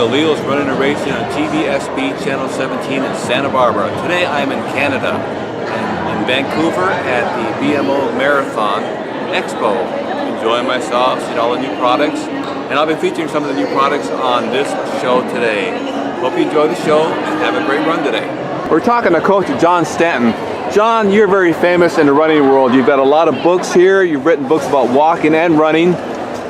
to Leo's Running and Racing on TVSB Channel 17 in Santa Barbara. Today I am in Canada, in Vancouver at the BMO Marathon Expo. Enjoying myself, seeing all the new products, and I'll be featuring some of the new products on this show today. Hope you enjoy the show and have a great run today. We're talking to Coach John Stanton. John, you're very famous in the running world. You've got a lot of books here. You've written books about walking and running.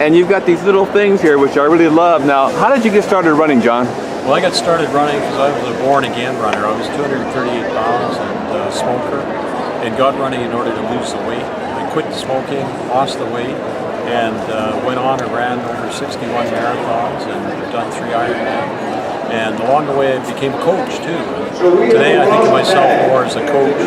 And you've got these little things here, which I really love. Now, how did you get started running, John? Well, I got started running because I was a born-again runner. I was 238 pounds and a smoker, and got running in order to lose the weight. I quit smoking, lost the weight, and went on and ran over 61 marathons and done 3 Ironman. And along the way, I became a coach too. Today, I think of myself more as a coach.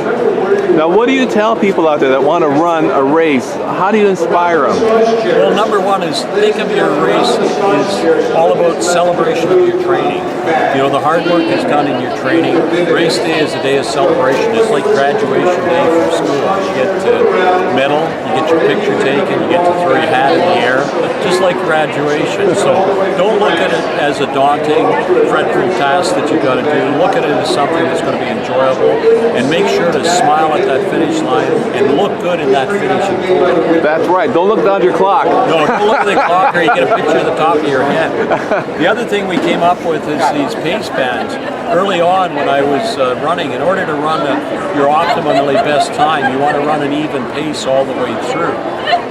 Now, what do you tell people out there that want to run a race? How do you inspire them? Well, number one is think of your race is all about celebration of your training. You know, the hard work is done in your training. Race day is a day of celebration. It's like graduation day from school. You get to medal, you get your picture taken, you get to throw your hat in the air, just like graduation. So don't look at it as a daunting, fretful task that you've got to do. Look at it as something that's going to be enjoyable, and make sure to smile at that finish line and look good in that finishing photo. That's right. Don't look down at your clock. No, don't look at the clock or you get a picture of the top of your head. The other thing we came up with is these pace bands. Early on when I was running, in order to run your optimally best time, you want to run an even pace all the way through.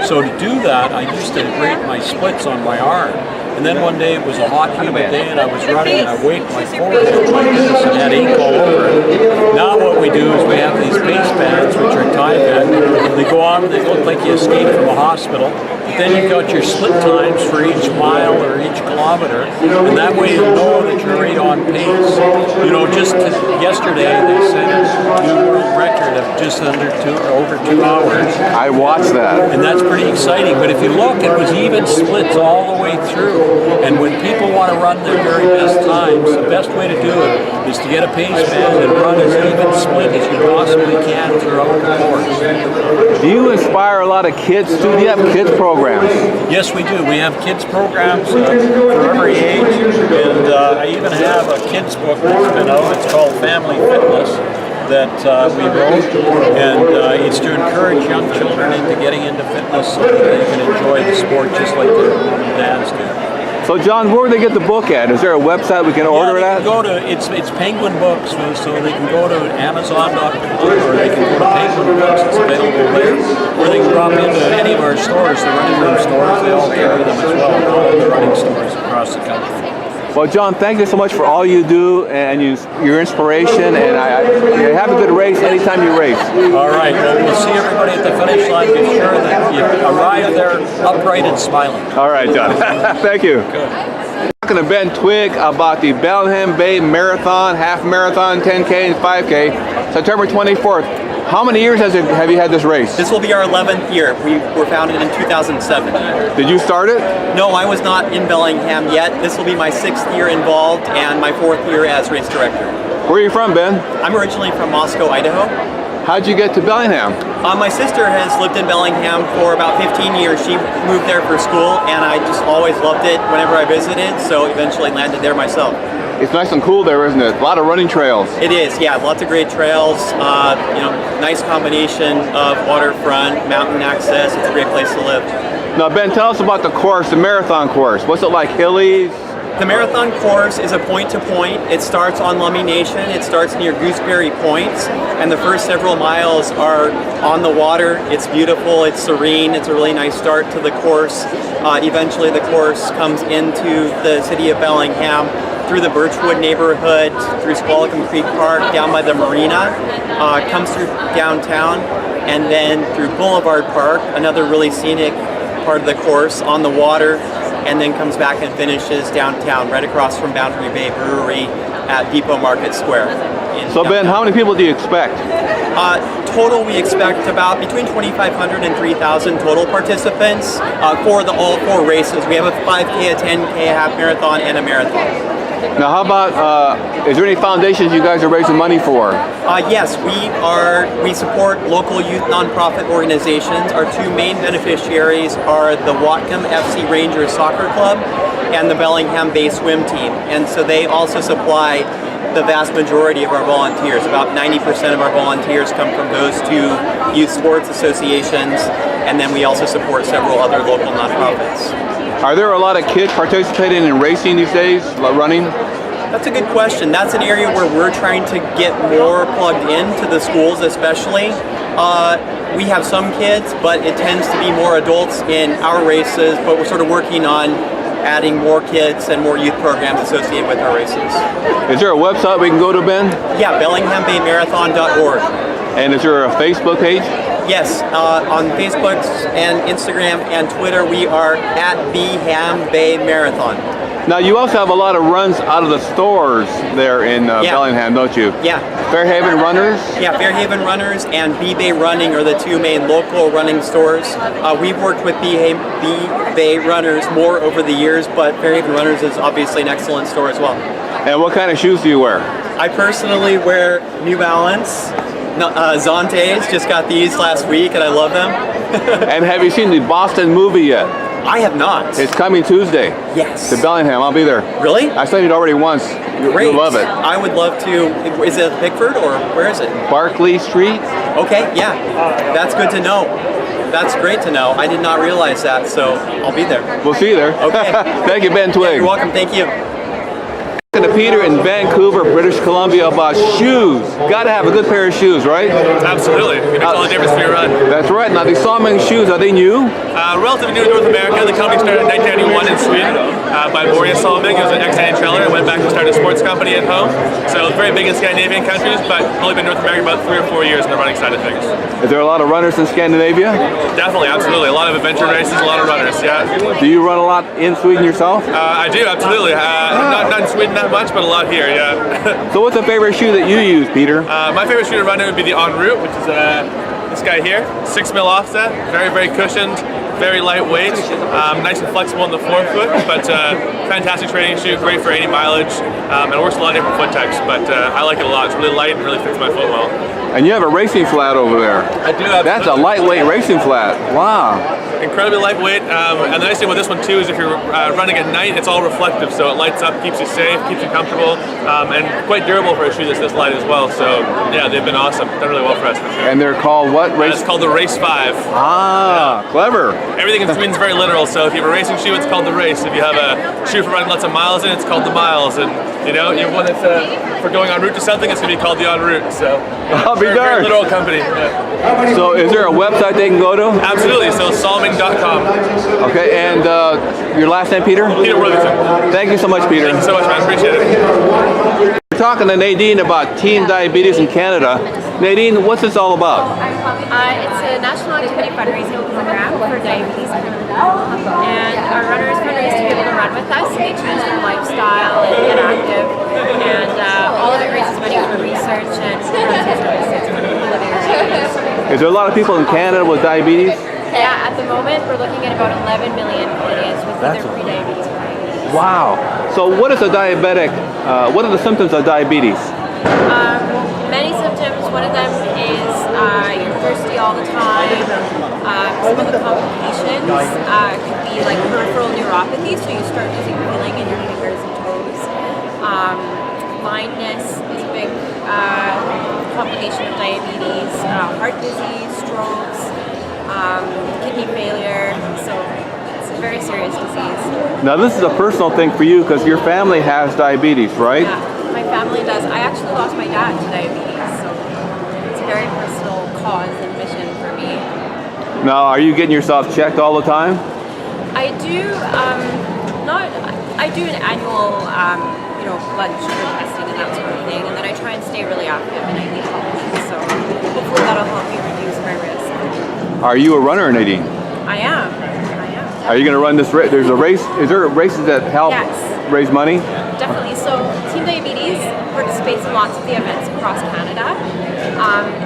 So to do that, I used to rate my splits on my arm. And then one day it was a hot, humid day, and I was running, and I waved my forehead, my goodness, and had ink all over it. Now what we do is we have these pace bands, which are time-bent. They go on, they look like you escaped from a hospital. But then you've got your split times for each mile or each kilometer, and that way you know that you're right on pace. You know, just yesterday they set a new world record of just over 2 hours. I watched that. And that's pretty exciting. But if you look, it was even splits all the way through. And when people want to run their very best times, the best way to do it is to get a pace band and run as even split as you possibly can throughout the course. Do you inspire a lot of kids too? Do you have kids programs? Yes, we do. We have kids programs for every age, and I even have a kids book that's been out. It's called Family Fitness that we wrote, and it's to encourage young children into getting into fitness so that they can enjoy the sport just like their mom and dads do. So John, where do they get the book at? Is there a website we can order it at? Go to it's Penguin Books, so they can go to Amazon.com or they can go to Penguin Books. It's available there, or they can drop into any of our stores, the running room stores. They all carry them as well. All the running stores across the country. Well, John, thank you so much for all you do and your inspiration, and you have a good race anytime you race. All right, well, we'll see everybody at the finish line. Be sure that you arrive there upright and smiling. All right, John. Thank you. Good. Talking to Ben Twigg about the Bellingham Bay Marathon, half marathon, 10K and 5K, September 24th. How many years have you had this race? This will be our 11th year. We were founded in 2007. Did you start it? No, I was not in Bellingham yet. This will be my 6th year involved and my 4th year as race director. Where are you from, Ben? I'm originally from Moscow, Idaho. How'd you get to Bellingham? My sister has lived in Bellingham for about 15 years. She moved there for school, and I just always loved it whenever I visited, so eventually landed there myself. It's nice and cool there, isn't it? A lot of running trails. It is, yeah. Lots of great trails. Nice combination of waterfront, mountain access. It's a great place to live. Now, Ben, tell us about the course, the marathon course. What's it like, hilly? The marathon course is a point-to-point. It starts on Lummi Nation. It starts near Gooseberry Point, and the first several miles are on the water. It's beautiful. It's serene. It's a really nice start to the course. Eventually, the course comes into the city of Bellingham, through the Birchwood neighborhood, through Squalicum Creek Park, down by the marina, comes through downtown, and then through Boulevard Park, another really scenic part of the course on the water, and then comes back and finishes downtown, right across from Boundary Bay Brewery at Depot Market Square. So Ben, how many people do you expect? Total, we expect about between 2,500 and 3,000 total participants for all 4 races. We have a 5K, a 10K, a half marathon, and a marathon. Now, how about, is there any foundations you guys are raising money for? Yes, we support local youth nonprofit organizations. Our two main beneficiaries are the Whatcom FC Rangers Soccer Club and the Bellingham Bay Swim Team. And so they also supply the vast majority of our volunteers. About 90% of our volunteers come from those two youth sports associations, and then we also support several other local nonprofits. Are there a lot of kids participating in racing these days, like running? That's a good question. That's an area where we're trying to get more plugged into the schools, especially. We have some kids, but it tends to be more adults in our races, but we're sort of working on adding more kids and more youth programs associated with our races. Is there a website we can go to, Ben? Yeah, BellinghamBayMarathon.org. And is there a Facebook page? Yes, on Facebook and Instagram and Twitter, we are at Beham Bay Marathon. Now, you also have a lot of runs out of the stores there in Bellingham, don't you? Yeah. Fairhaven Runners? Yeah, Fairhaven Runners and B-Bay Running are the two main local running stores. We've worked with B-Bay Runners more over the years, but Fairhaven Runners is obviously an excellent store as well. And what kind of shoes do you wear? I personally wear New Balance. Zontes, just got these last week and I love them. And have you seen the Boston movie yet? I have not. It's coming Tuesday. Yes. To Bellingham. I'll be there. Really? I studied already once. Great. You'll love it. I would love to. Is it Pickford or where is it? Barclay Street. Okay, yeah. That's good to know. That's great to know. I did not realize that, so I'll be there. We'll see you there. Okay. Thank you, Ben Twig. You're welcome. Thank you. Talking to Peter in Vancouver, British Columbia about shoes. Got to have a good pair of shoes, right? Absolutely. It makes all the difference for your run. That's right. Now, these Sawming shoes, are they new? Relatively new in North America. The company started in 1991 in Sweden by Boris Soloming. He was an ex-NHLer and went back to start a sports company at home. So very big in Scandinavian countries, but only been in North America about 3 or 4 years in the running side of things. Is there a lot of runners in Scandinavia? Definitely, absolutely. A lot of adventure races, a lot of runners, yeah. Do you run a lot in Sweden yourself? I do, absolutely. Not in Sweden that much, but a lot here, yeah. So what's a favorite shoe that you use, Peter? My favorite shoe to run in would be the En Route, which is this guy here. 6 mil offset, very, very cushioned. Very lightweight, nice and flexible in the forefoot, but fantastic training shoe, great for 80 mileage, and it works a lot of different foot types, but I like it a lot. It's really light and really fits my foot well. And you have a racing flat over there. I do have. That's a lightweight racing flat. Wow. Incredibly lightweight, and the nice thing with this one too is if you're running at night, it's all reflective, so it lights up, keeps you safe, keeps you comfortable, and quite durable for a shoe that's this light as well. So yeah, they've been awesome. Done really well for us for sure. And they're called what? It's called the Race 5. Ah, clever. Everything in Sweden's very literal, so if you have a racing shoe, it's called the Race. If you have a shoe for running lots of miles in, it's called the Miles. And you know, you have one that's for going en route to something, it's going to be called the En Route. So I'll be darned. Very literal company. Yeah. So is there a website they can go to? Absolutely, so soloming.com. Okay, and your last name, Peter? Peter Worthington. Thank you so much, Peter. Thank you so much, man. Appreciate it. We're talking to Nadine about teen diabetes in Canada. Nadine, what's this all about? It's a national activity fundraising program for diabetes in Canada, and our runners fundraise to be able to run with us. They change their lifestyle and get active, and all of it raises money for research and cancer services for people living with diabetes. Is there a lot of people in Canada with diabetes? Yeah, at the moment we're looking at about 11 million Canadians with either pre-diabetes or diabetes. Wow. So what is a diabetic, what are the symptoms of diabetes? Many symptoms. One of them is you're thirsty all the time. Some of the complications could be like peripheral neuropathy, so you start losing feeling in your fingers and toes. Blindness is a big complication of diabetes. Heart disease, strokes, kidney failure. So it's a very serious disease. Now this is a personal thing for you because your family has diabetes, right? Yeah, my family does. I actually lost my dad to diabetes, so it's a very personal cause and mission for me. Now, are you getting yourself checked all the time? I do, I do an annual, blood sugar testing and that sort of thing, and then I try and stay really active and I eat healthy, so hopefully that'll help me reduce my risk. Are you a runner, Nadine? I am. Are you going to run this race? There's a race. Is there races that help raise money? Definitely. So Team Diabetes participates in lots of the events across Canada,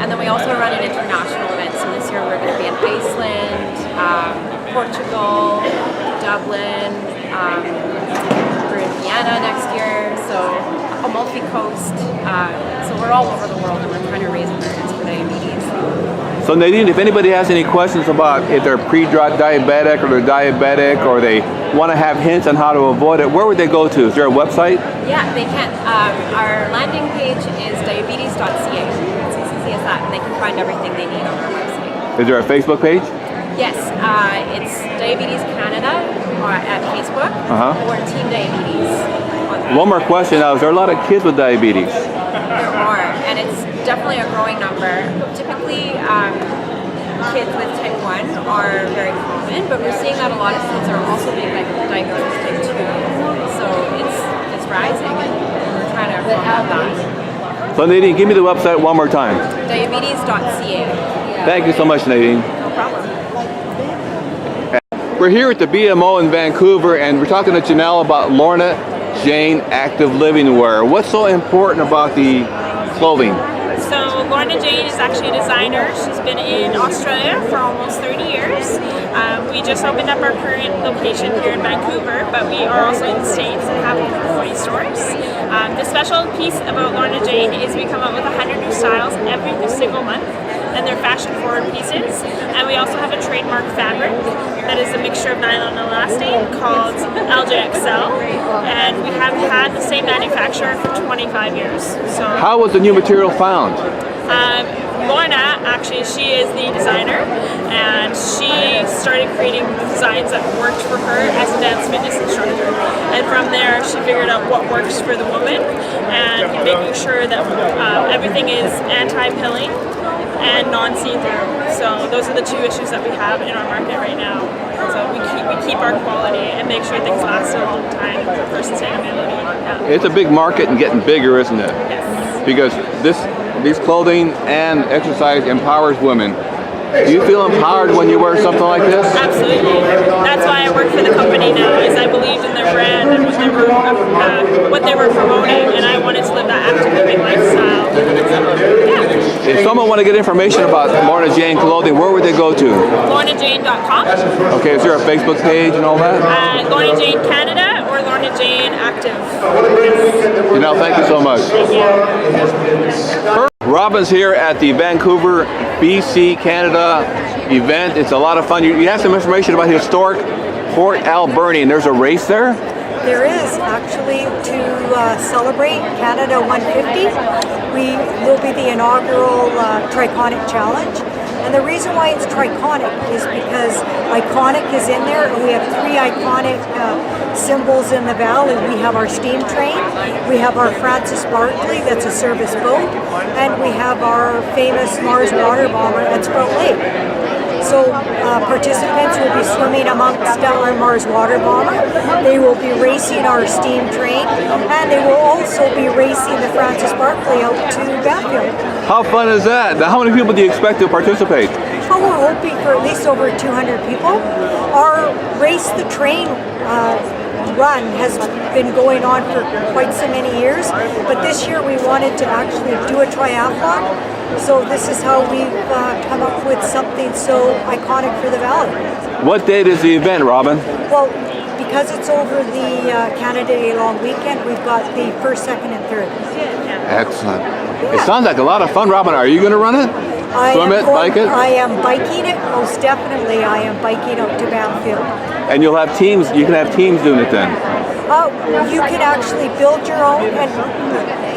and then we also run an international event. So this year we're going to be in Iceland, Portugal, Dublin. We're in Vienna next year. So also a multi-coast. So we're all over the world, and we're trying to raise awareness for diabetes. So Nadine, if anybody has any questions about if they're pre-diabetic or they're diabetic or they want to have hints on how to avoid it, where would they go to? Is there a website? Yeah, they can. Our landing page is diabetes.ca. It's as easy as that, and they can find everything they need on our website. Is there a Facebook page? Yes, it's Diabetes Canada at Facebook or Team Diabetes. One more question now, is there a lot of kids with diabetes? There are, and it's definitely a growing number. Typically, kids with type 1 are very common, but we're seeing that a lot of kids are also being diagnosed with type 2. So it's rising, and we're trying to combat that. So Nadine, give me the website one more time. Diabetes.ca. Thank you so much, Nadine. No problem. We're here at the BMO in Vancouver, and we're talking to Janelle about Lorna Jane Active Living Wear. What's so important about the clothing? So Lorna Jane is actually a designer. She's been in Australia for almost 30 years. We just opened up our current location here in Vancouver, but we are also in the States and have over 40 stores. The special piece about Lorna Jane is we come out with 100 new styles every single month, and they're fashion-forward pieces. And we also have a trademark fabric that is a mixture of nylon and elastane called LJXL, and we have had the same manufacturer for 25 years. So How was the new material found? Lorna, actually, she is the designer, and she started creating designs that worked for her as a dance fitness instructor. And from there, she figured out what works for the woman, and making sure that everything is anti-pilling and non-see-through. So those are the two issues that we have in our market right now. So we keep our quality and make sure things last a long time for sustainability. Yeah. It's a big market and getting bigger, isn't it? Yes. Because these clothing and exercise empowers women. Do you feel empowered when you wear something like this? Absolutely. That's why I work for the company now, is I believed in their brand and what they were promoting, and I wanted to live that active living lifestyle. Yeah. If someone want to get information about Lorna Jane clothing, where would they go to? LornaJane.com, Okay, is there a Facebook page and all that? Lorna Jane Canada, or Lorna Jane Active. Thank you so much. Thank you. Robin's here at the Vancouver, BC, Canada event. It's a lot of fun. You have some information about historic Fort Alberni, and there's a race there? There is, actually, to celebrate Canada 150. We will be the inaugural Triconic Challenge. And the reason why it's Triconic is because Iconic is in there, and we have 3 iconic symbols in the valley. We have our steam train, we have our Francis Barkley, that's a service boat, and we have our famous Mars water bomber at Sprout Lake. So participants will be swimming amongst our Mars water bomber. They will be racing our steam train, and they will also be racing the Francis Barkley out to Banfield. How fun is that? Now, how many people do you expect to participate? Oh, we're hoping for at least over 200 people. Our Race the Train run has been going on for quite so many years, but this year we wanted to actually do a triathlon. So this is how we've come up with something so iconic for the valley. What date is the event, Robin? Well, because it's over the Canada Day long weekend, we've got the 1st, 2nd, and 3rd. Excellent. It sounds like a lot of fun, Robin. Are you going to run it? Swim it, bike it? I am biking it, most definitely. I am biking out to Banfield. And you'll have teams, you can have teams doing it then? You can actually build your own, and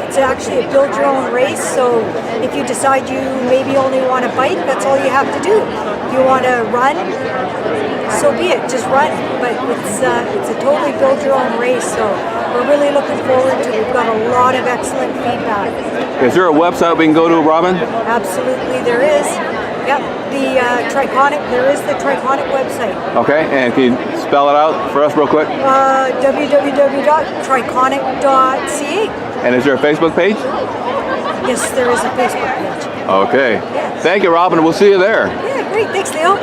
it's actually a build your own race. So if you decide you maybe only want to bike, that's all you have to do. If you want to run, so be it, just run. But it's a totally build your own race. So we're really looking forward to it. We've got a lot of excellent feedback. Is there a website we can go to, Robin? Absolutely, there is. Yep, the Triconic, there is the Triconic website. Okay, and can you spell it out for us real quick? www.triconic.ca. And is there a Facebook page? Yes, there is a Facebook page. Okay. Yes. Thank you, Robin. We'll see you there. Yeah, great. Thanks, Leo.